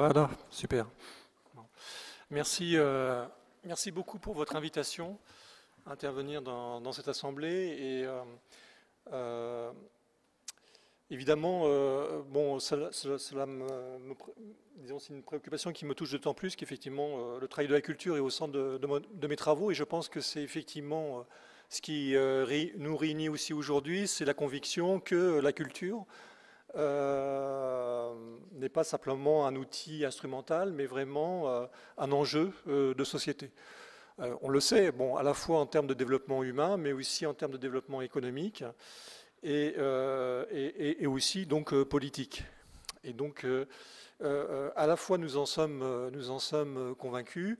Voilà, super. Bon. Merci, merci beaucoup pour votre invitation à intervenir dans cette assemblée. Et euh, évidemment, bon, cela disons, c'est une préoccupation qui me touche d'autant plus qu'effectivement, le travail de la culture est au centre de mes travaux. Et je pense que c'est effectivement ce qui nous réunit aussi aujourd'hui, c'est la conviction que la culture n'est pas simplement un outil instrumental, mais vraiment un enjeu de société. On le sait, bon, à la fois en termes de développement humain, mais aussi en termes de développement économique et aussi donc politique. Et donc, à la fois nous en sommes convaincus,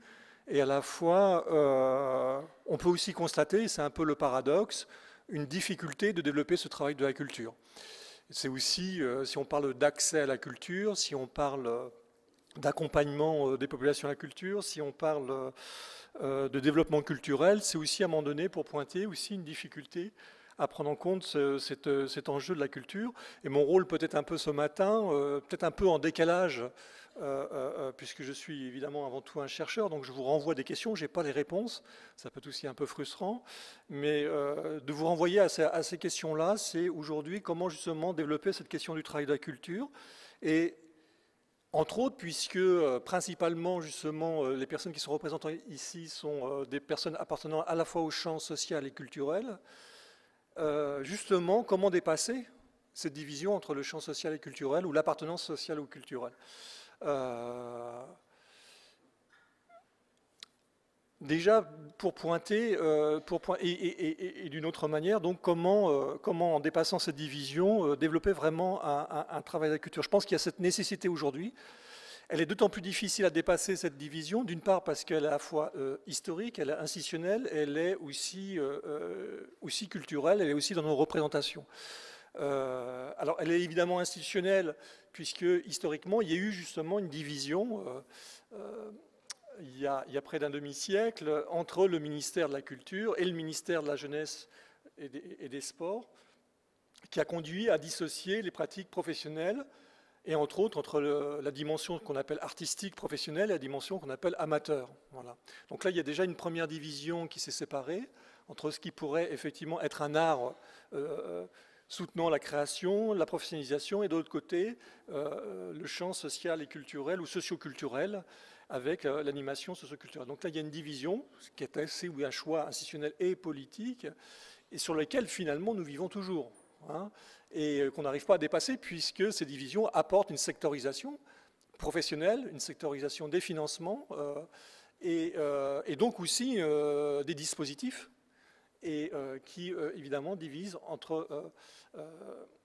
et à la fois on peut aussi constater, c'est un peu le paradoxe, une difficulté de développer ce travail de la culture. C'est aussi, si on parle d'accès à la culture, si on parle d'accompagnement des populations à la culture, si on parle de développement culturel, c'est aussi à un moment donné pour pointer aussi une difficulté à prendre en compte cet enjeu de la culture. Et mon rôle peut-être un peu ce matin, peut-être un peu en décalage, puisque je suis évidemment avant tout un chercheur, donc je vous renvoie des questions, je n'ai pas les réponses, ça peut être aussi un peu frustrant, mais de vous renvoyer à ces questions-là, c'est aujourd'hui comment justement développer cette question du travail de la culture. Et entre autres, puisque principalement, justement, les personnes qui sont représentées ici sont des personnes appartenant à la fois au champ social et culturel, justement, comment dépasser cette division entre le champ social et culturel ou l'appartenance sociale ou culturelle. Euh, Déjà, pour pointer, et d'une autre manière, donc comment en dépassant cette division, développer vraiment un travail de la culture. Je pense qu'il y a cette nécessité aujourd'hui. Elle est d'autant plus difficile à dépasser cette division, d'une part parce qu'elle est à la fois historique, elle est institutionnelle, elle est aussi culturelle, elle est aussi dans nos représentations. Alors elle est évidemment institutionnelle, puisque historiquement, il y a eu justement une division, il y a près d'un demi-siècle, entre le ministère de la Culture et le ministère de la Jeunesse et des Sports, qui a conduit à dissocier les pratiques professionnelles et entre autres entre la dimension qu'on appelle artistique professionnelle et la dimension qu'on appelle amateur. Voilà. Donc là, il y a déjà une première division qui s'est séparée entre ce qui pourrait effectivement être un art soutenant la création, la professionnalisation, et de l'autre côté, le champ social et culturel ou socioculturel avec l'animation socioculturelle. Donc là, il y a une division qui est assez, ou un choix institutionnel et politique, et sur lequel finalement nous vivons toujours. Hein, et qu'on n'arrive pas à dépasser puisque ces divisions apportent une sectorisation professionnelle, une sectorisation des financements et donc aussi des dispositifs et qui évidemment divisent entre...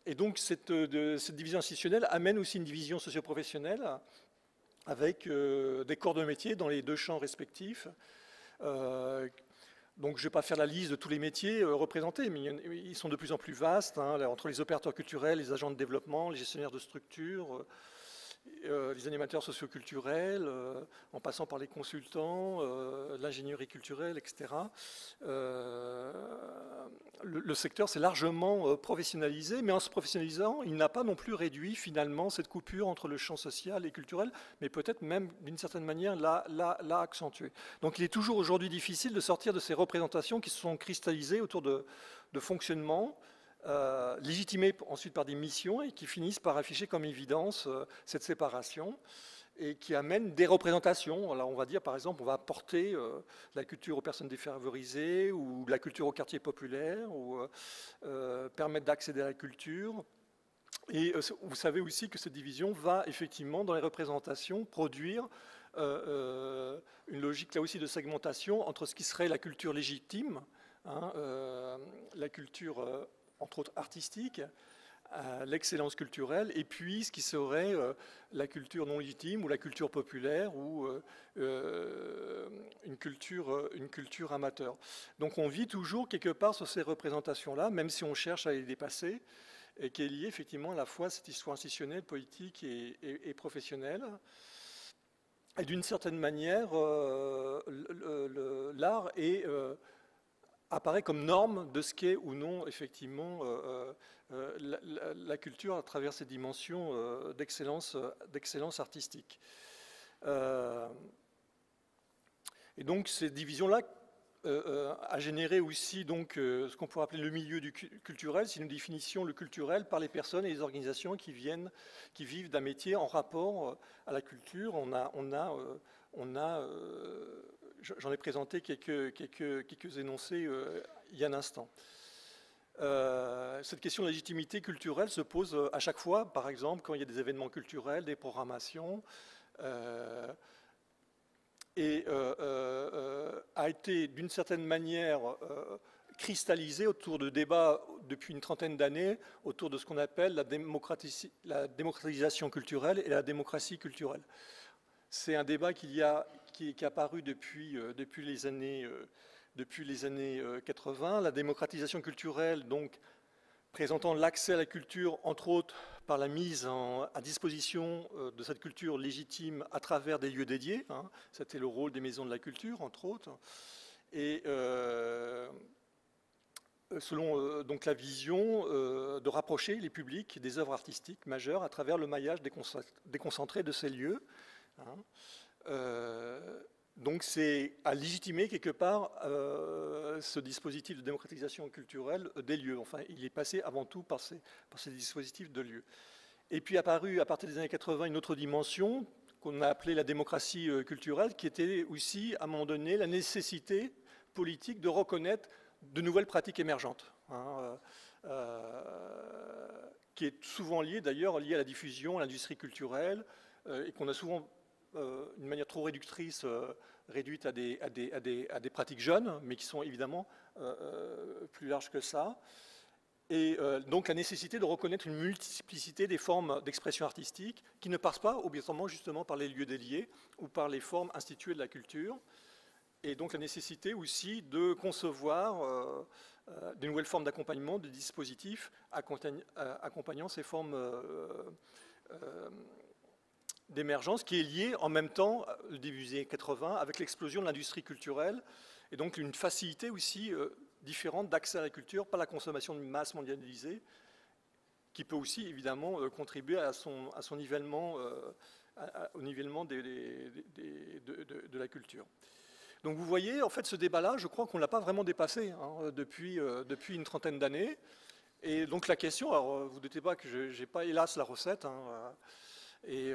et donc cette division institutionnelle amène aussi une division socio-professionnelle avec des corps de métier dans les deux champs respectifs. Donc je ne vais pas faire la liste de tous les métiers représentés, mais ils sont de plus en plus vastes, hein, entre les opérateurs culturels, les agents de développement, les gestionnaires de structures, les animateurs socioculturels, en passant par les consultants, l'ingénierie culturelle, etc. Le secteur s'est largement professionnalisé, mais en se professionnalisant, il n'a pas non plus réduit finalement cette coupure entre le champ social et culturel, mais peut-être même d'une certaine manière l'a accentué. Donc il est toujours aujourd'hui difficile de sortir de ces représentations qui se sont cristallisées autour de fonctionnements légitimés ensuite par des missions et qui finissent par afficher comme évidence cette séparation et qui amènent des représentations. Alors on va dire par exemple, on va apporter la culture aux personnes défavorisées ou la culture aux quartiers populaires ou permettre d'accéder à la culture. Et vous savez aussi que cette division va effectivement dans les représentations produire une logique là aussi de segmentation entre ce qui serait la culture légitime, hein, la culture entre autres artistique, l'excellence culturelle, et puis ce qui serait la culture non légitime ou la culture populaire ou une culture amateur. Donc on vit toujours quelque part sur ces représentations-là, même si on cherche à les dépasser, et qui est liée effectivement à la fois à cette histoire institutionnelle, politique et professionnelle. Et d'une certaine manière, l'art est apparaît comme norme de ce qu'est ou non effectivement la culture à travers ses dimensions d'excellence artistique. Et donc ces divisions-là a généré aussi donc, ce qu'on pourrait appeler le milieu culturel. Si nous définissions le culturel par les personnes et les organisations qui vivent d'un métier en rapport à la culture, j'en ai présenté quelques énoncés il y a un instant. Cette question de légitimité culturelle se pose à chaque fois, par exemple, quand il y a des événements culturels, des programmations, et a été d'une certaine manière cristallisé autour de débats depuis une trentaine d'années, autour de ce qu'on appelle la démocratisation culturelle et la démocratie culturelle. C'est un débat qui est apparu depuis les années 80. La démocratisation culturelle, donc, présentant l'accès à la culture, entre autres par la mise à disposition de cette culture légitime à travers des lieux dédiés. C'était le rôle des maisons de la culture, entre autres. Et selon donc la vision de rapprocher les publics des œuvres artistiques majeures à travers le maillage déconcentré de ces lieux. Donc c'est à légitimer quelque part ce dispositif de démocratisation culturelle des lieux. Enfin, il est passé avant tout par ces dispositifs de lieux. Et puis apparu à partir des années 80 une autre dimension qu'on a appelée la démocratie culturelle, qui était aussi à un moment donné la nécessité politique de reconnaître de nouvelles pratiques émergentes, qui est souvent d'ailleurs liée à la diffusion, à l'industrie culturelle, et qu'on a souvent d'une manière trop réductrice, réduite à des pratiques jeunes, mais qui sont évidemment plus larges que ça. Et donc la nécessité de reconnaître une multiplicité des formes d'expression artistique qui ne passent pas obligatoirement justement par les lieux déliés ou par les formes instituées de la culture. Et donc la nécessité aussi de concevoir de nouvelles formes d'accompagnement, de dispositifs accompagnant ces formes d'émergence, qui est lié en même temps, le début des années 80, avec l'explosion de l'industrie culturelle, et donc une facilité aussi différente d'accès à la culture par la consommation de masse mondialisée, qui peut aussi évidemment contribuer à son nivellement, au nivellement de la culture. Donc vous voyez, en fait, ce débat-là, je crois qu'on ne l'a pas vraiment dépassé depuis une trentaine d'années. Et donc la question, alors vous ne doutez pas que je n'ai pas, hélas, la recette, et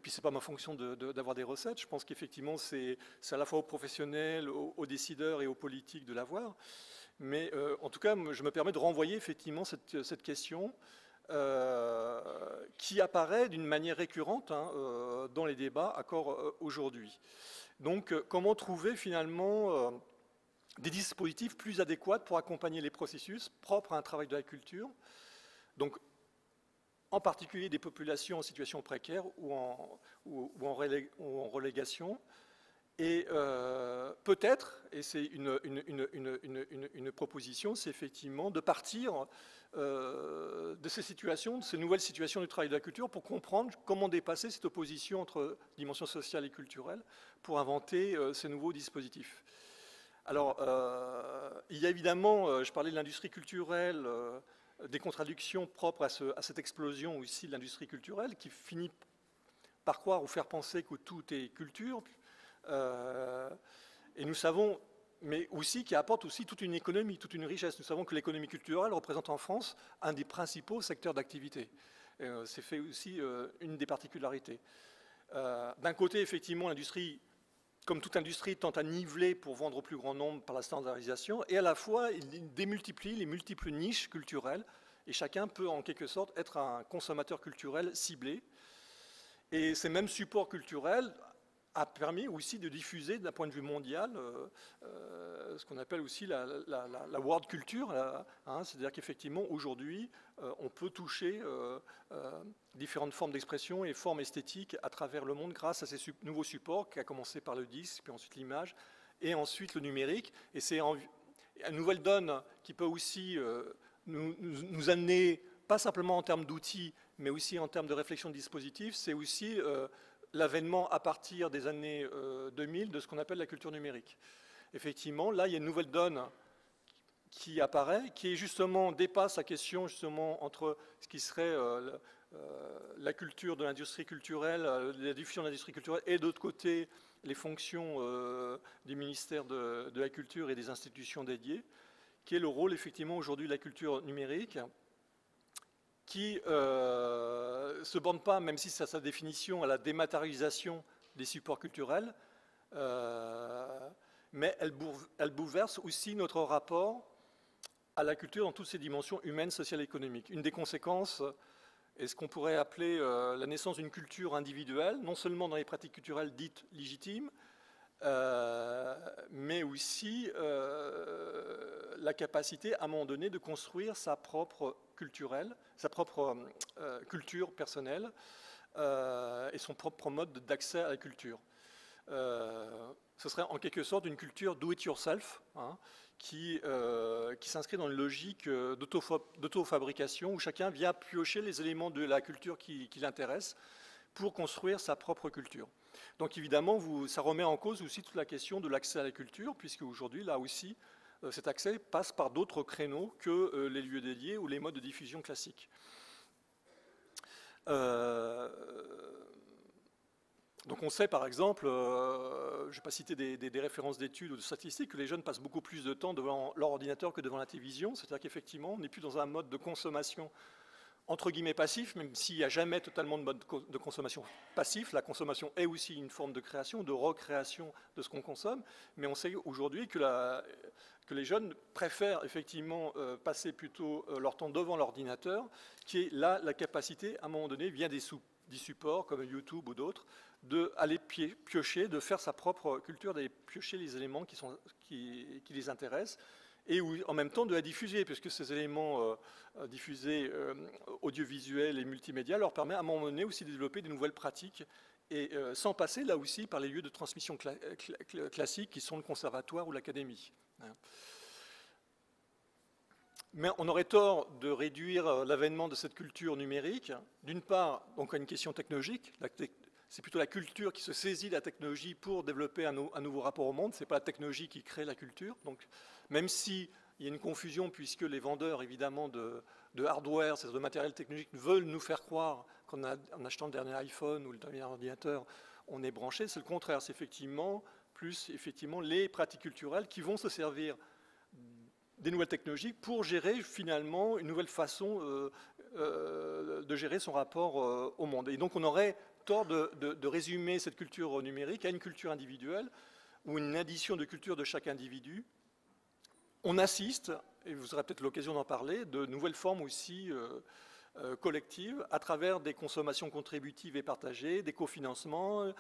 puis c'est pas ma fonction d'avoir des recettes. Je pense qu'effectivement c'est à la fois aux professionnels, aux décideurs et aux politiques de l'avoir. Mais en tout cas, je me permets de renvoyer effectivement cette question qui apparaît d'une manière récurrente dans les débats encore aujourd'hui. Donc comment trouver finalement des dispositifs plus adéquats pour accompagner les processus propres à un travail de la culture, donc en particulier des populations en situation précaire ou en relégation. Et peut-être, et c'est une proposition, c'est effectivement de partir de ces situations, de ces nouvelles situations du travail de la culture pour comprendre comment dépasser cette opposition entre dimension sociale et culturelle pour inventer ces nouveaux dispositifs. Alors, il y a évidemment, je parlais de l'industrie culturelle, des contradictions propres à cette explosion aussi de l'industrie culturelle qui finit par croire ou faire penser que tout est culture. Et nous savons, mais aussi qui apporte aussi toute une économie, toute une richesse. Nous savons que l'économie culturelle représente en France un des principaux secteurs d'activité. C'est fait aussi une des particularités. D'un côté, effectivement, l'industrie, comme toute industrie, tente à niveler pour vendre au plus grand nombre par la standardisation, et à la fois, il démultiplie les multiples niches culturelles, et chacun peut en quelque sorte être un consommateur culturel ciblé. Et ces mêmes supports culturels a permis aussi de diffuser d'un point de vue mondial ce qu'on appelle aussi la world culture, c'est-à-dire qu'effectivement aujourd'hui on peut toucher différentes formes d'expression et formes esthétiques à travers le monde grâce à ces nouveaux supports qui a commencé par le disque, puis ensuite l'image et ensuite le numérique. Et c'est une nouvelle donne qui peut aussi nous amener, pas simplement en termes d'outils, mais aussi en termes de réflexion de dispositifs, c'est aussi l'avènement à partir des années 2000 de ce qu'on appelle la culture numérique. Effectivement, là, il y a une nouvelle donne qui apparaît, qui justement dépasse la question justement entre ce qui serait la culture de l'industrie culturelle, la diffusion de l'industrie culturelle, et d'autre côté les fonctions du ministère de la Culture et des institutions dédiées, qui est le rôle effectivement aujourd'hui de la culture numérique, qui se borne pas, même si c'est sa définition, à la dématérialisation des supports culturels, mais elle bouleverse aussi notre rapport à la culture dans toutes ses dimensions humaines, sociales et économiques. Une des conséquences est ce qu'on pourrait appeler la naissance d'une culture individuelle, non seulement dans les pratiques culturelles dites légitimes, mais aussi la capacité à un moment donné de construire sa propre culture personnelle et son propre mode d'accès à la culture. Ce serait en quelque sorte une culture do-it-yourself, hein, qui s'inscrit dans une logique d'autofabrication où chacun vient piocher les éléments de la culture qui l'intéresse pour construire sa propre culture. Donc évidemment, ça remet en cause aussi toute la question de l'accès à la culture, puisque aujourd'hui, là aussi, cet accès passe par d'autres créneaux que les lieux dédiés ou les modes de diffusion classiques. Donc on sait par exemple, je ne vais pas citer des références d'études ou de statistiques, que les jeunes passent beaucoup plus de temps devant leur ordinateur que devant la télévision. C'est-à-dire qu'effectivement, on n'est plus dans un mode de consommation entre guillemets passif, même s'il n'y a jamais totalement de mode de consommation passif. La consommation est aussi une forme de création, de recréation de ce qu'on consomme. Mais on sait aujourd'hui que les jeunes préfèrent effectivement passer plutôt leur temps devant l'ordinateur, qui est là la capacité, à un moment donné, via des supports comme YouTube ou d'autres, d'aller piocher, de faire sa propre culture, d'aller piocher les éléments qui les intéressent, et en même temps de la diffuser, puisque ces éléments diffusés audiovisuels et multimédia leur permettent à un moment donné aussi de développer de nouvelles pratiques, et sans passer là aussi par les lieux de transmission classiques qui sont le conservatoire ou l'académie. Mais on aurait tort de réduire l'avènement de cette culture numérique, d'une part, donc à une question technologique. C'est plutôt la culture qui se saisit de la technologie pour développer un nouveau rapport au monde. Ce n'est pas la technologie qui crée la culture. Donc, même s'il y a une confusion, puisque les vendeurs, évidemment, de hardware, c'est-à-dire de matériel technologique, veulent nous faire croire qu'en achetant le dernier iPhone ou le dernier ordinateur, on est branché, c'est le contraire. C'est effectivement les pratiques culturelles qui vont se servir des nouvelles technologies pour gérer finalement une nouvelle façon de gérer son rapport au monde. Et donc on aurait tort de résumer cette culture numérique à une culture individuelle ou une addition de cultures de chaque individu. On assiste, et vous aurez peut-être l'occasion d'en parler, de nouvelles formes aussi collectives à travers des consommations contributives et partagées, des cofinancements,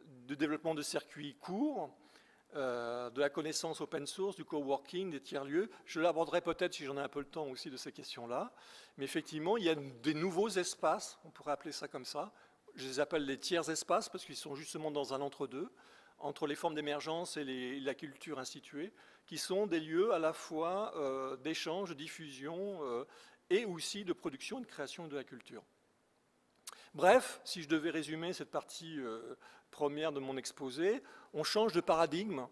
de développement de circuits courts, de la connaissance open source, du coworking, des tiers-lieux. Je l'aborderai peut-être, si j'en ai un peu le temps aussi, de ces questions-là. Mais effectivement, il y a des nouveaux espaces, on pourrait appeler ça comme ça. Je les appelle les tiers-espaces parce qu'ils sont justement dans un entre-deux, entre les formes d'émergence et la culture instituée, qui sont des lieux à la fois d'échange, de diffusion et aussi de production et de création de la culture. Bref, si je devais résumer cette partie première de mon exposé, on change de paradigme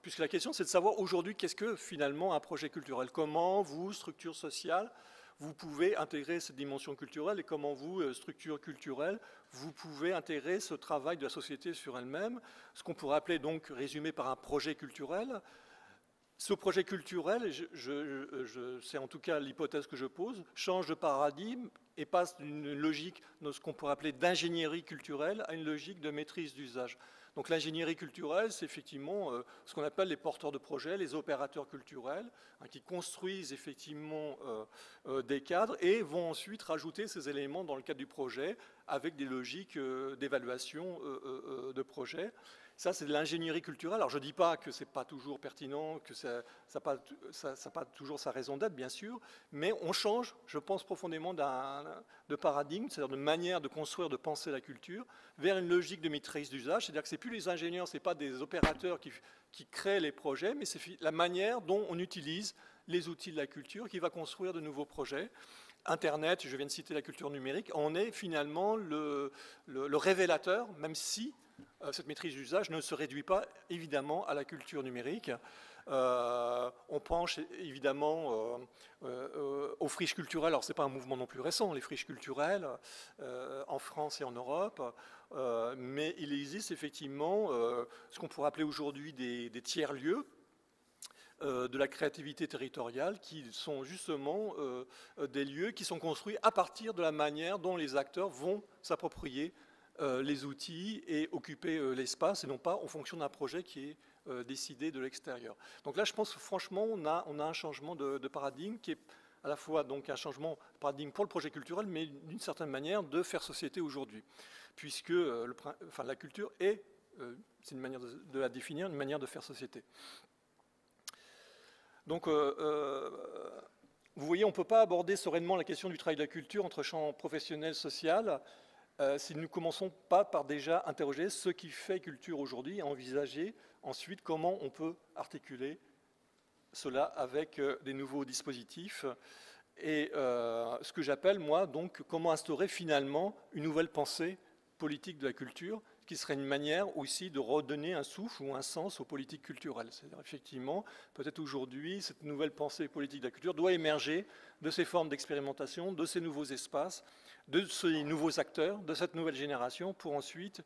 puisque la question c'est de savoir aujourd'hui qu'est-ce que finalement un projet culturel. Comment vous, structure sociale, vous pouvez intégrer cette dimension culturelle et comment vous, structure culturelle, vous pouvez intégrer ce travail de la société sur elle-même, ce qu'on pourrait appeler donc résumé par un projet culturel. Ce projet culturel, c'est en tout cas l'hypothèse que je pose, change de paradigme et passe d'une logique de ce qu'on pourrait appeler d'ingénierie culturelle à une logique de maîtrise d'usage. Donc l'ingénierie culturelle, c'est effectivement ce qu'on appelle les porteurs de projets, les opérateurs culturels, qui construisent effectivement des cadres et vont ensuite rajouter ces éléments dans le cadre du projet avec des logiques d'évaluation de projet. Ça, c'est de l'ingénierie culturelle. Alors, je ne dis pas que ce n'est pas toujours pertinent, que ça n'a pas toujours sa raison d'être, bien sûr, mais on change, je pense, profondément de paradigme, c'est-à-dire de manière de construire, de penser la culture, vers une logique de maîtrise d'usage. C'est-à-dire que ce n'est plus les ingénieurs, ce n'est pas des opérateurs qui créent les projets, mais c'est la manière dont on utilise les outils de la culture qui va construire de nouveaux projets. Internet, je viens de citer la culture numérique, en est finalement le révélateur, même si cette maîtrise d'usage ne se réduit pas évidemment à la culture numérique. On penche évidemment aux friches culturelles. Alors, ce n'est pas un mouvement non plus récent, les friches culturelles, en France et en Europe, mais il existe effectivement ce qu'on pourrait appeler aujourd'hui des tiers-lieux de la créativité territoriale, qui sont justement des lieux qui sont construits à partir de la manière dont les acteurs vont s'approprier les outils et occuper l'espace, et non pas en fonction d'un projet qui est décidé de l'extérieur. Donc là, je pense que franchement, on a un changement de paradigme qui est à la fois donc un changement de paradigme pour le projet culturel, mais d'une certaine manière de faire société aujourd'hui, puisque la culture est, c'est une manière de la définir, une manière de faire société. Donc, vous voyez, on ne peut pas aborder sereinement la question du travail de la culture entre champ professionnel, social, si nous ne commençons pas par déjà interroger ce qui fait culture aujourd'hui et envisager ensuite comment on peut articuler cela avec des nouveaux dispositifs et ce que j'appelle, moi, donc, comment instaurer finalement une nouvelle pensée politique de la culture, qui serait une manière aussi de redonner un souffle ou un sens aux politiques culturelles. C'est-à-dire, effectivement, peut-être aujourd'hui, cette nouvelle pensée politique de la culture doit émerger de ces formes d'expérimentation, de ces nouveaux espaces, de ces nouveaux acteurs, de cette nouvelle génération, pour ensuite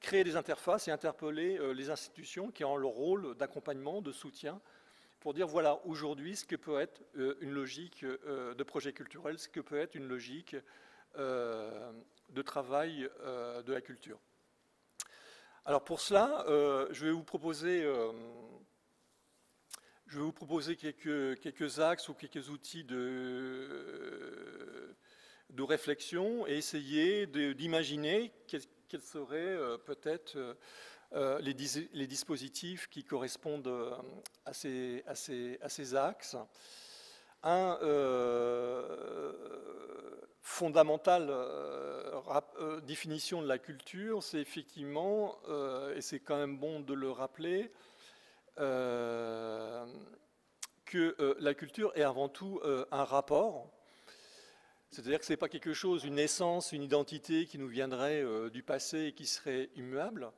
créer des interfaces et interpeller les institutions qui ont leur rôle d'accompagnement, de soutien, pour dire, voilà, aujourd'hui, ce que peut être une logique de projet culturel, ce que peut être une logique de travail de la culture. Alors pour cela, je vais vous proposer quelques axes ou quelques outils de réflexion et essayer d'imaginer quels seraient peut-être les dispositifs qui correspondent à ces axes. Un fondamentale définition de la culture, c'est effectivement, et c'est quand même bon de le rappeler, que la culture est avant tout un rapport. C'est-à-dire que ce n'est pas quelque chose, une essence, une identité qui nous viendrait du passé et qui serait immuable,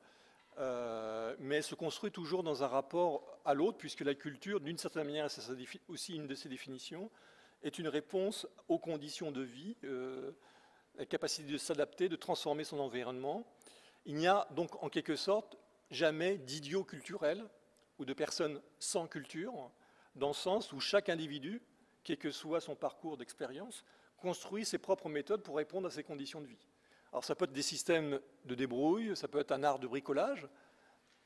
mais elle se construit toujours dans un rapport à l'autre, puisque la culture, d'une certaine manière, c'est aussi une de ses définitions, est une réponse aux conditions de vie, la capacité de s'adapter, de transformer son environnement. Il n'y a donc en quelque sorte jamais d'idiot culturel ou de personne sans culture, dans le sens où chaque individu, quel que soit son parcours d'expérience, construit ses propres méthodes pour répondre à ses conditions de vie. Alors ça peut être des systèmes de débrouille, ça peut être un art de bricolage,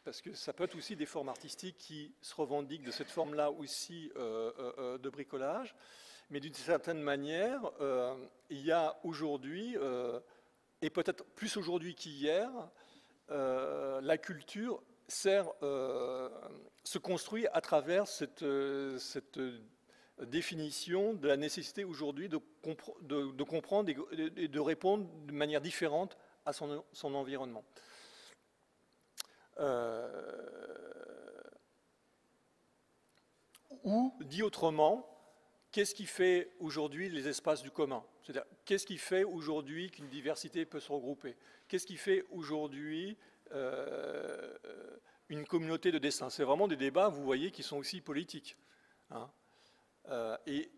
parce que ça peut être aussi des formes artistiques qui se revendiquent de cette forme-là aussi de bricolage. Mais d'une certaine manière, il y a aujourd'hui, et peut-être plus aujourd'hui qu'hier, la culture se construit à travers cette définition de la nécessité aujourd'hui de comprendre et de répondre de manière différente à son environnement. Ou, dit autrement, qu'est-ce qui fait aujourd'hui les espaces du commun? C'est-à-dire, qu'est-ce qui fait aujourd'hui qu'une diversité peut se regrouper? Qu'est-ce qui fait aujourd'hui une communauté de destin? C'est vraiment des débats, vous voyez, qui sont aussi politiques. Hein. Et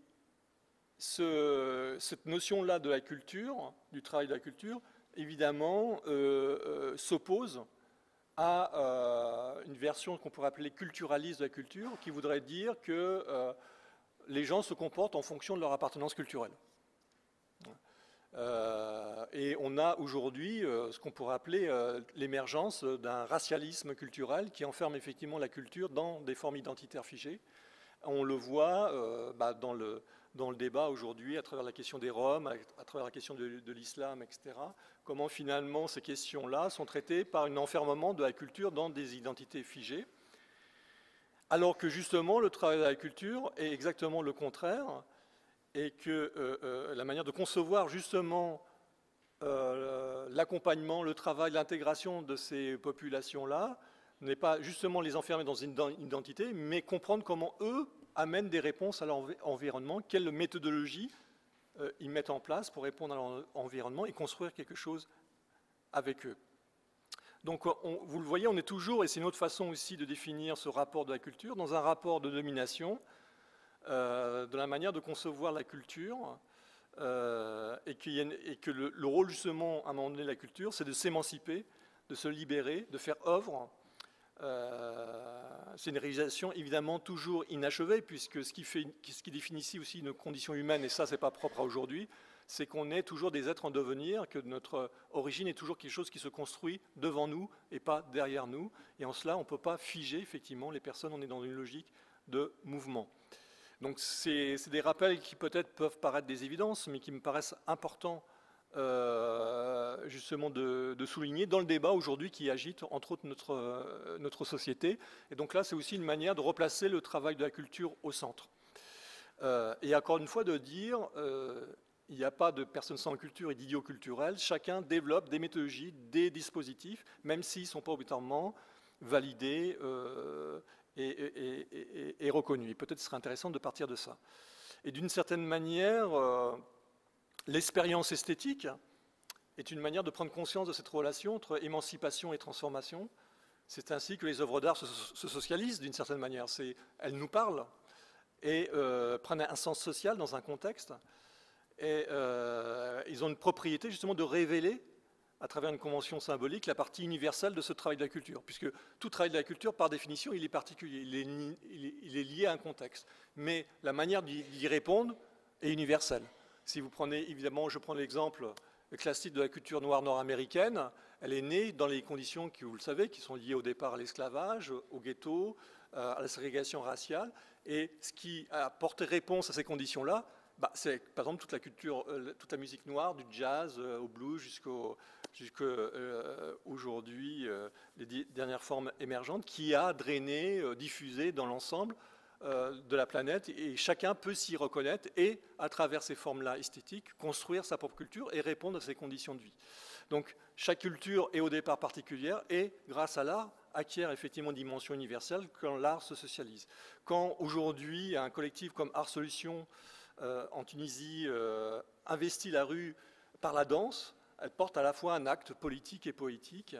cette notion-là de la culture, du travail de la culture, évidemment, s'oppose à une version qu'on pourrait appeler culturaliste de la culture, qui voudrait dire que les gens se comportent en fonction de leur appartenance culturelle. Et on a aujourd'hui ce qu'on pourrait appeler l'émergence d'un racialisme culturel qui enferme effectivement la culture dans des formes identitaires figées. On le voit dans le débat aujourd'hui à travers la question des Roms, à travers la question de l'islam, etc. Comment finalement ces questions-là sont traitées par un enfermement de la culture dans des identités figées. Alors que justement le travail de la culture est exactement le contraire et que la manière de concevoir justement l'accompagnement, le travail, l'intégration de ces populations-là n'est pas justement les enfermer dans une identité, mais comprendre comment eux amènent des réponses à leur environnement, quelle méthodologie ils mettent en place pour répondre à leur environnement et construire quelque chose avec eux. Donc, vous le voyez, on est toujours, et c'est une autre façon aussi de définir ce rapport de la culture, dans un rapport de domination, de la manière de concevoir la culture, et que le rôle justement, à un moment donné, de la culture, c'est de s'émanciper, de se libérer, de faire œuvre. C'est une réalisation évidemment toujours inachevée, puisque ce qui définit ici aussi une condition humaine, et ça c'est pas propre à aujourd'hui, c'est qu'on est toujours des êtres en devenir, que notre origine est toujours quelque chose qui se construit devant nous et pas derrière nous. Et en cela, on ne peut pas figer effectivement les personnes, on est dans une logique de mouvement. Donc c'est des rappels qui peut-être peuvent paraître des évidences, mais qui me paraissent importants justement de souligner dans le débat aujourd'hui qui agite entre autres notre société. Et donc là, c'est aussi une manière de replacer le travail de la culture au centre. Et encore une fois de dire, il n'y a pas de personnes sans culture et d'idiots culturels. Chacun développe des méthodologies, des dispositifs, même s'ils ne sont pas obligatoirement validés et reconnus. Peut-être ce serait intéressant de partir de ça. Et d'une certaine manière, l'expérience esthétique est une manière de prendre conscience de cette relation entre émancipation et transformation. C'est ainsi que les œuvres d'art se socialisent d'une certaine manière. Elles nous parlent et prennent un sens social dans un contexte. Et ils ont une propriété justement de révéler, à travers une convention symbolique, la partie universelle de ce travail de la culture. Puisque tout travail de la culture, par définition, il est particulier, il est lié à un contexte. Mais la manière d'y répondre est universelle. Si vous prenez, évidemment, je prends l'exemple classique de la culture noire nord-américaine, elle est née dans les conditions que vous le savez, qui sont liées au départ à l'esclavage, au ghetto, à la ségrégation raciale. Et ce qui a apporté réponse à ces conditions-là, c'est par exemple toute la culture, toute la musique noire, du jazz au blues jusqu'à aujourd'hui, les dernières formes émergentes, qui a drainé, diffusé dans l'ensemble de la planète, et chacun peut s'y reconnaître et, à travers ces formes-là esthétiques, construire sa propre culture et répondre à ses conditions de vie. Donc chaque culture est au départ particulière et, grâce à l'art, acquiert effectivement une dimension universelle quand l'art se socialise. Quand aujourd'hui un collectif comme Art Solutions en Tunisie investit la rue par la danse, elle porte à la fois un acte politique et poétique.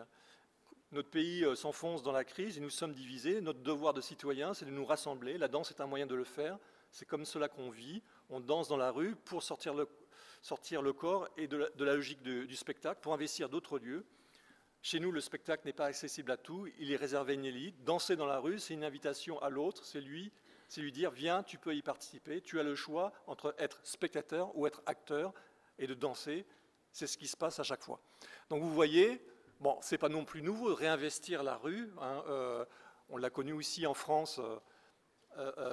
Notre pays s'enfonce dans la crise et nous sommes divisés. Notre devoir de citoyen, c'est de nous rassembler. La danse est un moyen de le faire. C'est comme cela qu'on vit. On danse dans la rue pour sortir le corps et de la logique du spectacle, pour investir d'autres lieux. Chez nous, le spectacle n'est pas accessible à tout. Il est réservé à une élite. Danser dans la rue, c'est une invitation à l'autre. C'est lui dire, viens, tu peux y participer. Tu as le choix entre être spectateur ou être acteur et de danser. C'est ce qui se passe à chaque fois. Donc vous voyez, bon, c'est pas non plus nouveau de réinvestir la rue. On l'a connu aussi en France,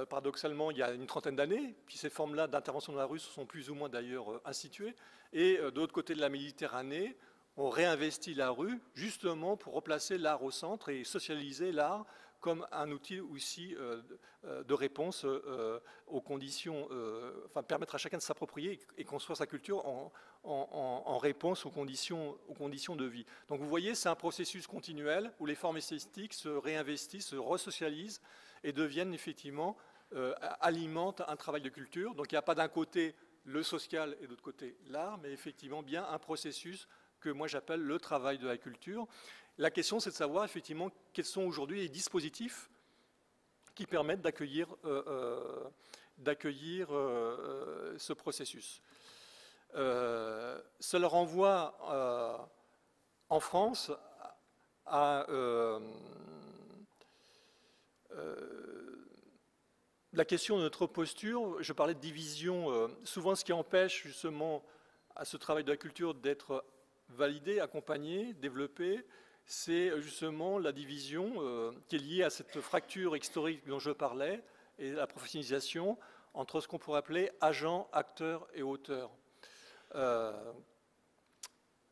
paradoxalement, il y a une trentaine d'années. Puis ces formes-là d'intervention dans la rue se sont plus ou moins d'ailleurs instituées. Et de l'autre côté de la Méditerranée, on réinvestit la rue justement pour replacer l'art au centre et socialiser l'art comme un outil aussi de réponse aux conditions, enfin permettre à chacun de s'approprier et construire sa culture en réponse aux conditions de vie. Donc vous voyez, c'est un processus continuel où les formes esthétiques se réinvestissent, se resocialisent et deviennent effectivement, alimentent un travail de culture. Donc il n'y a pas d'un côté le social et de l'autre côté l'art, mais effectivement bien un processus que moi j'appelle le travail de la culture. La question, c'est de savoir effectivement quels sont aujourd'hui les dispositifs qui permettent d'accueillir ce processus. Cela renvoie en France à la question de notre posture. Je parlais de division. Souvent, ce qui empêche justement à ce travail de la culture d'être validé, accompagné, développé, c'est justement la division qui est liée à cette fracture historique dont je parlais et la professionnalisation entre ce qu'on pourrait appeler agent, acteur et auteur.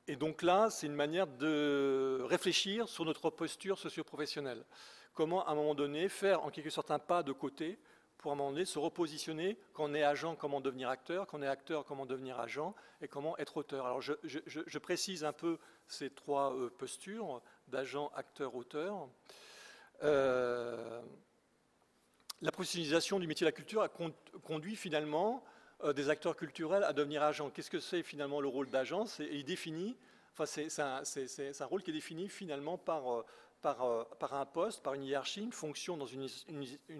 Et donc là, c'est une manière de réfléchir sur notre posture socio-professionnelle. Comment, à un moment donné, faire en quelque sorte un pas de côté pour, à un moment donné, se repositionner. Quand on est agent, comment devenir acteur. Quand on est acteur, comment devenir agent. Et comment être auteur. Alors, je précise un peu ces trois postures d'agent, acteur, auteur. La professionnalisation du métier de la culture a conduit finalement des acteurs culturels à devenir agents. Qu'est-ce que c'est finalement le rôle d'agent? Il définit Enfin, c'est un rôle qui est défini finalement par un poste, par une hiérarchie, une fonction dans une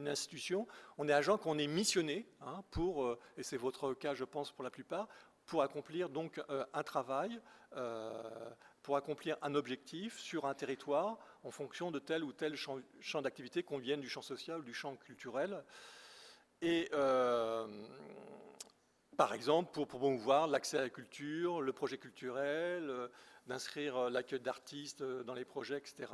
institution. On est agent quand on est missionné hein, pour, et c'est votre cas je pense pour la plupart, pour accomplir donc un travail, pour accomplir un objectif sur un territoire en fonction de tel ou tel champ d'activité, qu'on vienne du champ social ou du champ culturel. Et par exemple, pour promouvoir l'accès à la culture, le projet culturel, d'inscrire l'accueil d'artistes dans les projets, etc.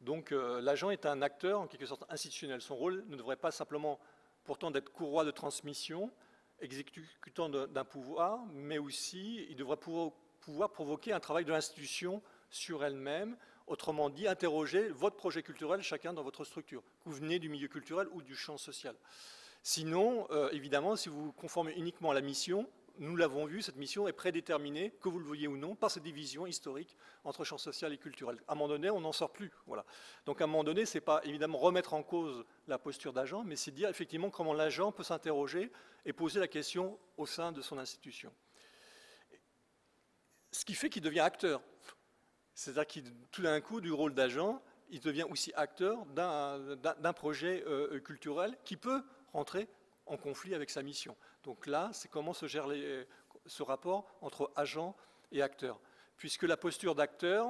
Donc l'agent est un acteur en quelque sorte institutionnel. Son rôle ne devrait pas simplement pourtant d'être courroie de transmission, exécutant d'un pouvoir, mais aussi il devrait pouvoir provoquer un travail de l'institution sur elle-même, autrement dit interroger votre projet culturel chacun dans votre structure, que vous venez du milieu culturel ou du champ social. Sinon, évidemment, si vous vous conformez uniquement à la mission, nous l'avons vu, cette mission est prédéterminée, que vous le vouliez ou non, par cette division historique entre champ social et culturel. À un moment donné, on n'en sort plus. Voilà. Donc à un moment donné, ce n'est pas évidemment remettre en cause la posture d'agent, mais c'est dire effectivement comment l'agent peut s'interroger et poser la question au sein de son institution. Ce qui fait qu'il devient acteur. C'est-à-dire qu'il, tout d'un coup, du rôle d'agent, il devient aussi acteur d'un projet culturel qui peut rentrer en conflit avec sa mission. Donc là, c'est comment se gère ce rapport entre agent et acteur. Puisque la posture d'acteur,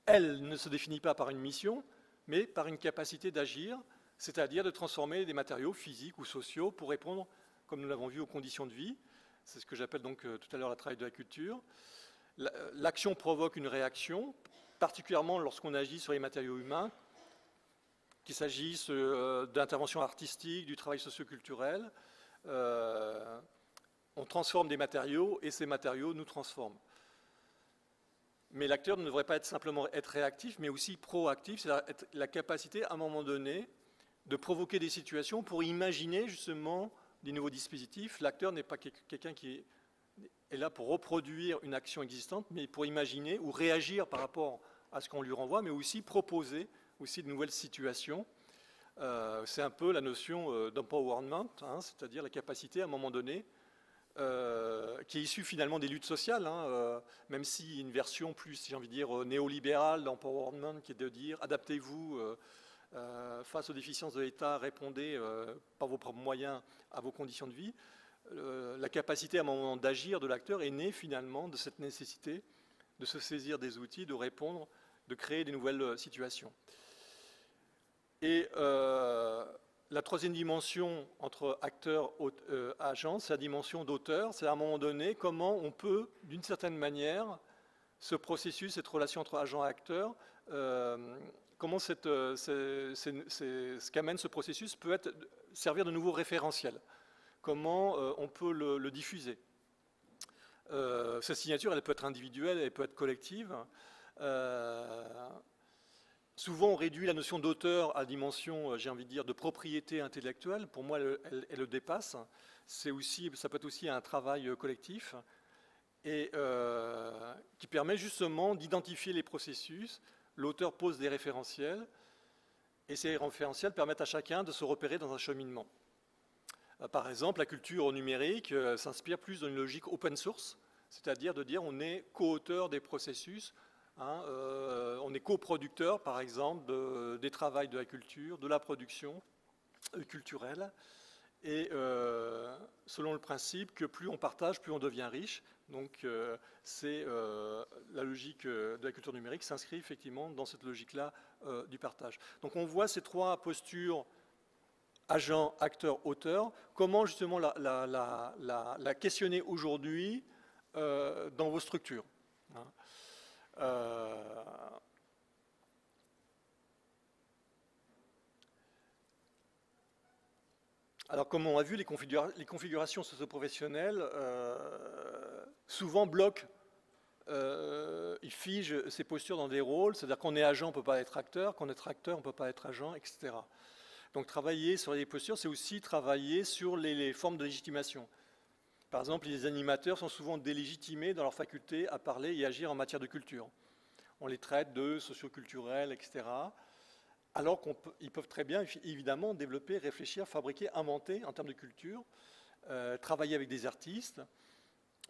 elle ne se définit pas par une mission, mais par une capacité d'agir, c'est-à-dire de transformer des matériaux physiques ou sociaux pour répondre, comme nous l'avons vu, aux conditions de vie. C'est ce que j'appelle donc tout à l'heure la travail de la culture. L'action provoque une réaction, particulièrement lorsqu'on agit sur les matériaux humains, qu'il s'agisse d'interventions artistiques, du travail socioculturel. On transforme des matériaux et ces matériaux nous transforment. Mais l'acteur ne devrait pas simplement être réactif, mais aussi proactif, c'est-à-dire la capacité, à un moment donné, de provoquer des situations pour imaginer justement des nouveaux dispositifs. L'acteur n'est pas quelqu'un qui est là pour reproduire une action existante, mais pour imaginer ou réagir par rapport à ce qu'on lui renvoie, mais aussi proposer aussi de nouvelles situations. C'est un peu la notion d'empowerment, hein, c'est-à-dire la capacité à un moment donné, qui est issue finalement des luttes sociales, hein, même si une version plus, j'ai envie de dire, néolibérale d'empowerment, qui est de dire adaptez-vous face aux déficiences de l'État, répondez par vos propres moyens à vos conditions de vie. La capacité à un moment d'agir de l'acteur est née finalement de cette nécessité de se saisir des outils, de répondre, de créer des nouvelles situations. Et la troisième dimension entre acteur et agent, c'est la dimension d'auteur. C'est à un moment donné comment on peut, d'une certaine manière, ce processus, cette relation entre agent et acteur, comment ce qu'amène ce processus peut servir de nouveau référentiel. Comment on peut le diffuser. Cette signature, elle peut être individuelle, elle peut être collective. Souvent, on réduit la notion d'auteur à la dimension, j'ai envie de dire, de propriété intellectuelle. Pour moi, elle le dépasse. Ça peut être aussi un travail collectif et qui permet justement d'identifier les processus. L'auteur pose des référentiels et ces référentiels permettent à chacun de se repérer dans un cheminement. Par exemple, la culture numérique s'inspire plus d'une logique open source, c'est-à-dire de dire on est co-auteur des processus, hein, on est coproducteur, par exemple, des travails de la culture, de la production culturelle, et selon le principe que plus on partage, plus on devient riche. Donc c'est la logique de la culture numérique s'inscrit effectivement dans cette logique-là du partage. Donc on voit ces trois postures agent, acteur, auteur, comment justement la questionner aujourd'hui dans vos structures. Hein. Alors comme on a vu, les configurations socio-professionnelles souvent bloquent, ils figent ces postures dans des rôles, c'est-à-dire qu'on est agent, on ne peut pas être acteur, qu'on est acteur, on ne peut pas être agent, etc. Donc travailler sur les postures, c'est aussi travailler sur les formes de légitimation. Par exemple, les animateurs sont souvent délégitimés dans leur faculté à parler et agir en matière de culture. On les traite de socioculturels, etc. Alors qu'ils peuvent très bien, évidemment, développer, réfléchir, fabriquer, inventer en termes de culture, travailler avec des artistes,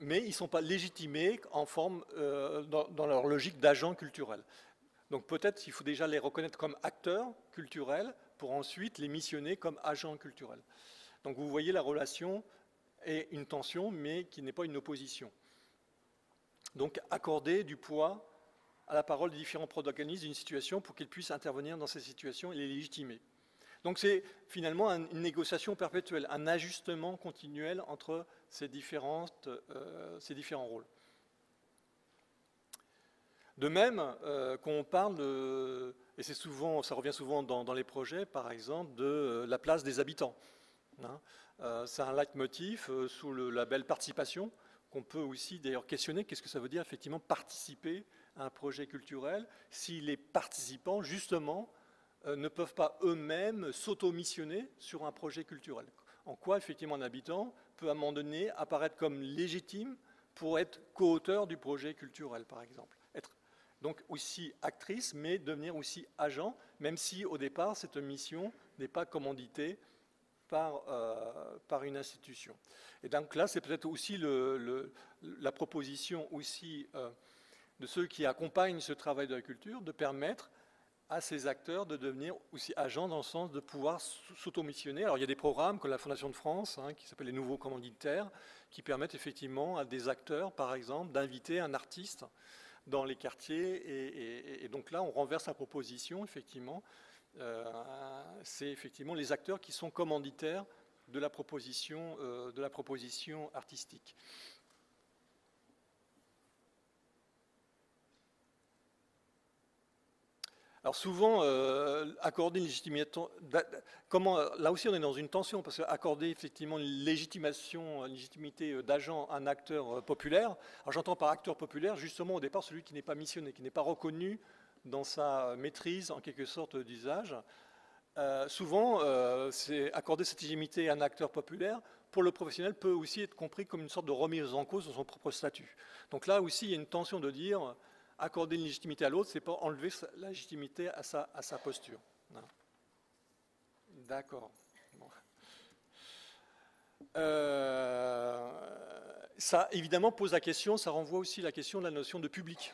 mais ils ne sont pas légitimés en forme, dans leur logique d'agent culturel. Donc peut-être qu'il faut déjà les reconnaître comme acteurs culturels pour ensuite les missionner comme agents culturels. Donc vous voyez la relation est une tension, mais qui n'est pas une opposition. Donc accorder du poids à la parole des différents protagonistes d'une situation pour qu'ils puissent intervenir dans ces situations et les légitimer. Donc c'est finalement une négociation perpétuelle, un ajustement continuel entre ces différents rôles. De même, quand on parle et ça revient souvent dans les projets, par exemple, de la place des habitants. Hein. C'est un leitmotiv sous le label participation, qu'on peut aussi d'ailleurs questionner. Qu'est-ce que ça veut dire effectivement participer à un projet culturel si les participants, justement, ne peuvent pas eux-mêmes s'auto-missionner sur un projet culturel? En quoi, effectivement, un habitant peut à un moment donné apparaître comme légitime pour être co-auteur du projet culturel, par exemple. Être donc aussi actrice, mais devenir aussi agent, même si au départ, cette mission n'est pas commanditée par une institution. Et donc là, c'est peut-être aussi la proposition aussi de ceux qui accompagnent ce travail de la culture, de permettre à ces acteurs de devenir aussi agents dans le sens de pouvoir s'automissionner. Alors il y a des programmes comme la Fondation de France, qui s'appellent les nouveaux commanditaires, qui permettent effectivement à des acteurs, par exemple, d'inviter un artiste dans les quartiers. Et donc là, on renverse la proposition, effectivement. C'est effectivement les acteurs qui sont commanditaires de la proposition artistique. Alors souvent, accorder une légitimité, là aussi on est dans une tension, parce qu'accorder effectivement une légitimité d'agent à un acteur populaire, alors j'entends par acteur populaire justement au départ celui qui n'est pas missionné, qui n'est pas reconnu dans sa maîtrise en quelque sorte d'usage. Souvent, c'est accorder cette légitimité à un acteur populaire, pour le professionnel, peut aussi être compris comme une sorte de remise en cause de son propre statut. Donc là aussi, il y a une tension de dire accorder une légitimité à l'autre, c'est pas enlever la légitimité à sa posture. D'accord. Bon. Ça, évidemment, pose la question, ça renvoie aussi la question de la notion de public.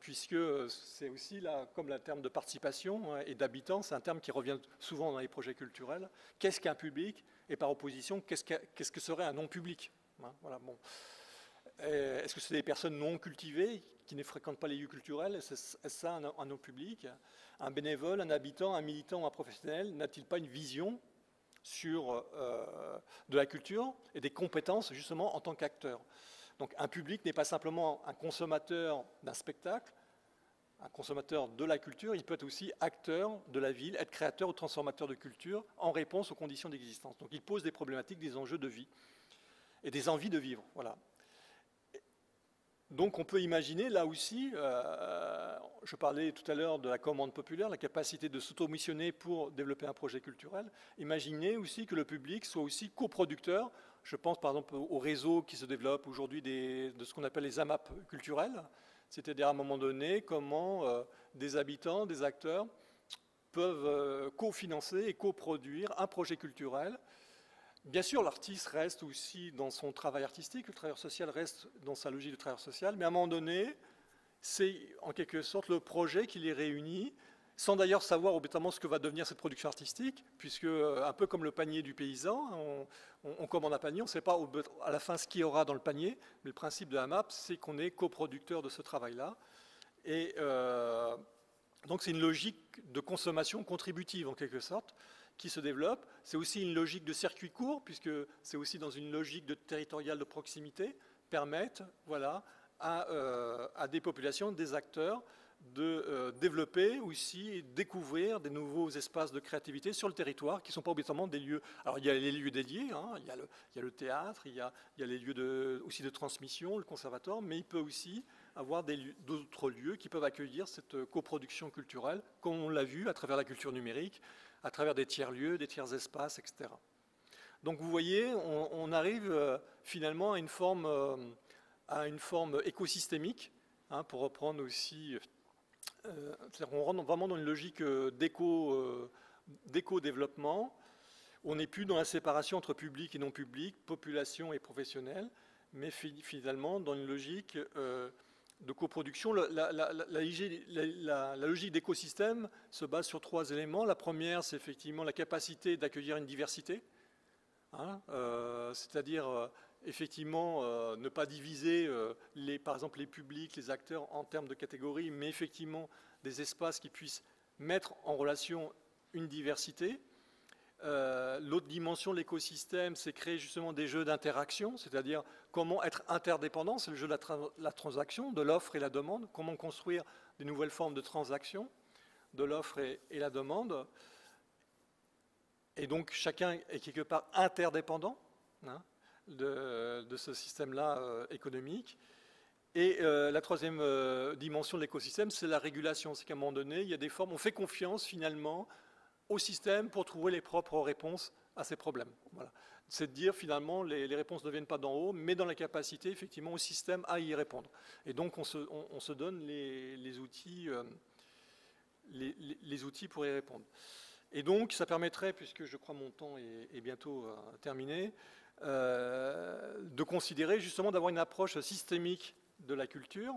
Puisque c'est aussi, là, comme le terme de participation et d'habitant, c'est un terme qui revient souvent dans les projets culturels. Qu'est-ce qu'un public? Et par opposition, qu'est-ce que serait un non-public? Voilà, bon. Est-ce que c'est des personnes non cultivées qui ne fréquentent pas les lieux culturels? Est-ce ça un non-public? Un bénévole, un habitant, un militant ou un professionnel n'a-t-il pas une vision sur de la culture et des compétences justement en tant qu'acteur? Donc un public n'est pas simplement un consommateur d'un spectacle, un consommateur de la culture, il peut être aussi acteur de la ville, être créateur ou transformateur de culture en réponse aux conditions d'existence. Donc il pose des problématiques, des enjeux de vie et des envies de vivre. Voilà. Donc on peut imaginer là aussi, je parlais tout à l'heure de la commande populaire, la capacité de s'automissionner pour développer un projet culturel. Imaginez aussi que le public soit aussi coproducteur. Je pense par exemple au réseau qui se développe aujourd'hui de ce qu'on appelle les AMAP culturels. C'est-à-dire à un moment donné, comment des habitants, des acteurs peuvent cofinancer et coproduire un projet culturel. Bien sûr, l'artiste reste aussi dans son travail artistique, le travailleur social reste dans sa logique de travailleur social, mais à un moment donné, c'est en quelque sorte le projet qui les réunit, sans d'ailleurs savoir obétamment ce que va devenir cette production artistique, puisque un peu comme le panier du paysan, on commande un panier, on ne sait pas à la fin ce qu'il y aura dans le panier, mais le principe de la MAP, c'est qu'on est coproducteur de ce travail-là. Et donc c'est une logique de consommation contributive en quelque sorte, qui se développe. C'est aussi une logique de circuit court, puisque c'est aussi dans une logique de territoriale de proximité, permettre voilà, à des populations, des acteurs, de développer aussi et découvrir des nouveaux espaces de créativité sur le territoire qui ne sont pas obligatoirement des lieux. Alors il y a les lieux dédiés, il y a le théâtre, il y a les lieux aussi de transmission, le conservatoire, mais il peut aussi avoir d'autres lieux qui peuvent accueillir cette coproduction culturelle, comme on l'a vu à travers la culture numérique, à travers des tiers-lieux, des tiers-espaces, etc. Donc vous voyez, on arrive finalement à une forme écosystémique, pour reprendre aussi, on rentre vraiment dans une logique d'éco-développement. On n'est plus dans la séparation entre public et non public, population et professionnel, mais finalement dans une logique de coproduction. La logique d'écosystème se base sur 3 éléments. La première, c'est effectivement la capacité d'accueillir une diversité, hein, c'est-à-dire effectivement ne pas diviser par exemple les publics, les acteurs en termes de catégories, mais effectivement des espaces qui puissent mettre en relation une diversité. L'autre dimension de l'écosystème, c'est créer justement des jeux d'interaction, c'est-à-dire comment être interdépendant, c'est le jeu de la transaction, de l'offre et la demande, comment construire de nouvelles formes de transaction, de l'offre et la demande. Et donc chacun est quelque part interdépendant, hein, de ce système-là économique. Et la troisième dimension de l'écosystème, c'est la régulation. C'est qu'à un moment donné, il y a des formes, on fait confiance finalement au système pour trouver les propres réponses à ces problèmes. Voilà. C'est de dire finalement les réponses ne viennent pas d'en haut, mais dans la capacité effectivement au système à y répondre. Et donc on se donne les outils pour y répondre. Et donc ça permettrait, puisque je crois mon temps est bientôt terminé, de considérer justement d'avoir une approche systémique de la culture,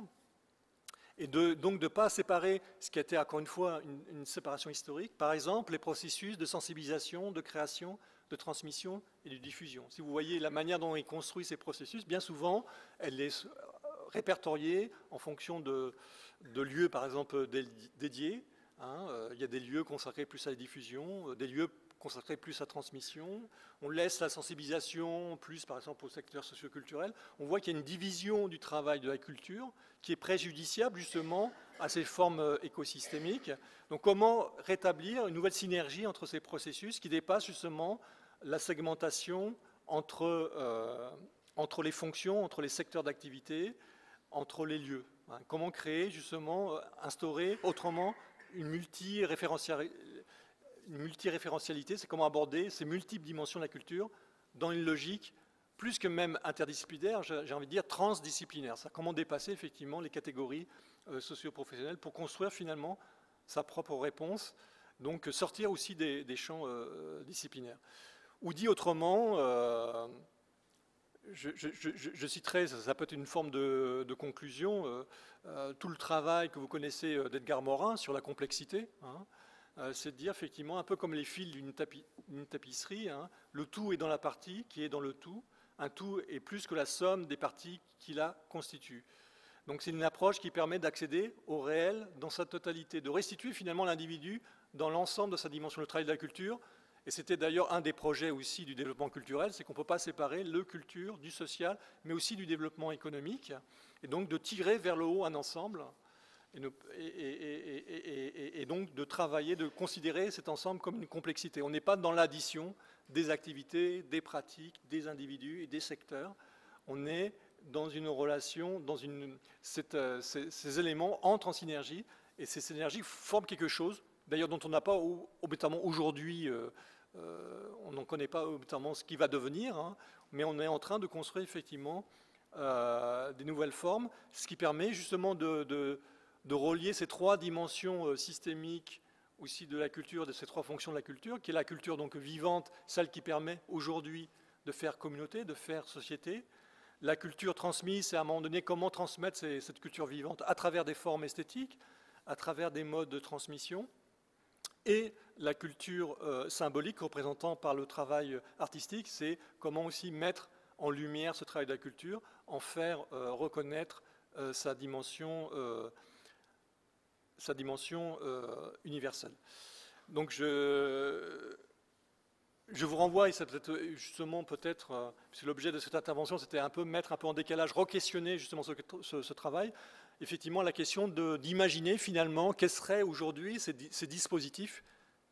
et donc de ne pas séparer ce qui a été encore une fois une séparation historique, par exemple les processus de sensibilisation, de création, de transmission et de diffusion. Si vous voyez la manière dont il construit ces processus, bien souvent elle est répertoriée en fonction de lieux par exemple dédiés, hein. Il y a des lieux consacrés plus à la diffusion, des lieux consacrés plus à la transmission. On laisse la sensibilisation plus, par exemple, au secteur socioculturel. On voit qu'il y a une division du travail de la culture qui est préjudiciable, justement, à ces formes écosystémiques. Donc, comment rétablir une nouvelle synergie entre ces processus qui dépassent, justement, la segmentation entre les fonctions, entre les secteurs d'activité, entre les lieux, hein. Comment créer, justement, instaurer autrement une multiréférentialité, c'est comment aborder ces multiples dimensions de la culture dans une logique plus que même interdisciplinaire, j'ai envie de dire transdisciplinaire. Ça, comment dépasser effectivement les catégories socio-professionnelles pour construire finalement sa propre réponse, donc sortir aussi des champs disciplinaires. Ou dit autrement, je citerai, ça peut être une forme de conclusion, tout le travail que vous connaissez d'Edgar Morin sur la complexité, hein, c'est de dire effectivement, un peu comme les fils d'une tapisserie, hein, le tout est dans la partie qui est dans le tout. Un tout est plus que la somme des parties qui la constituent. Donc c'est une approche qui permet d'accéder au réel dans sa totalité, de restituer finalement l'individu dans l'ensemble de sa dimension. Le travail de la culture, et c'était d'ailleurs un des projets aussi du développement culturel, c'est qu'on ne peut pas séparer le culture du social, mais aussi du développement économique, et donc de tirer vers le haut un ensemble, et donc de travailler, de considérer cet ensemble comme une complexité. On n'est pas dans l'addition des activités, des pratiques, des individus et des secteurs. On est dans une relation, ces éléments entrent en synergie, et ces synergies forment quelque chose, d'ailleurs dont on n'a pas obligatoirement aujourd'hui, on n'en connaît pas obligatoirement ce qui va devenir, hein, mais on est en train de construire effectivement des nouvelles formes, ce qui permet justement de relier ces 3 dimensions systémiques aussi de la culture, de ces 3 fonctions de la culture, qui est la culture donc vivante, celle qui permet aujourd'hui de faire communauté, de faire société. La culture transmise, c'est à un moment donné comment transmettre cette culture vivante à travers des formes esthétiques, à travers des modes de transmission. Et la culture symbolique, représentant par le travail artistique, c'est comment aussi mettre en lumière ce travail de la culture, en faire reconnaître sa dimension universelle. Donc je vous renvoie, et c'est peut-être justement peut-être, c'est l'objet de cette intervention, c'était un peu mettre un peu en décalage, re-questionner justement ce travail, effectivement la question d'imaginer finalement quels seraient aujourd'hui ces dispositifs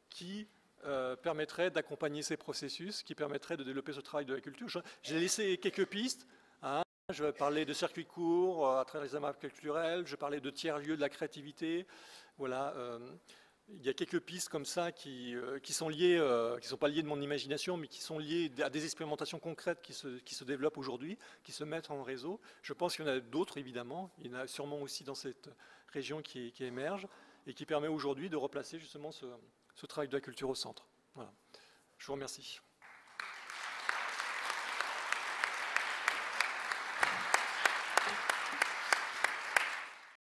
qui permettraient d'accompagner ces processus, qui permettraient de développer ce travail de la culture. J'ai laissé quelques pistes, hein. Je vais parler de circuits courts à travers les amas culturels, je parlais de tiers-lieux de la créativité, voilà. Il y a quelques pistes comme ça qui sont liées, qui ne sont pas liées de mon imagination, mais qui sont liées à des expérimentations concrètes qui se développent aujourd'hui, qui se mettent en réseau. Je pense qu'il y en a d'autres, évidemment. Il y en a sûrement aussi dans cette région qui émerge et qui permet aujourd'hui de replacer justement ce travail de la culture au centre. Voilà. Je vous remercie.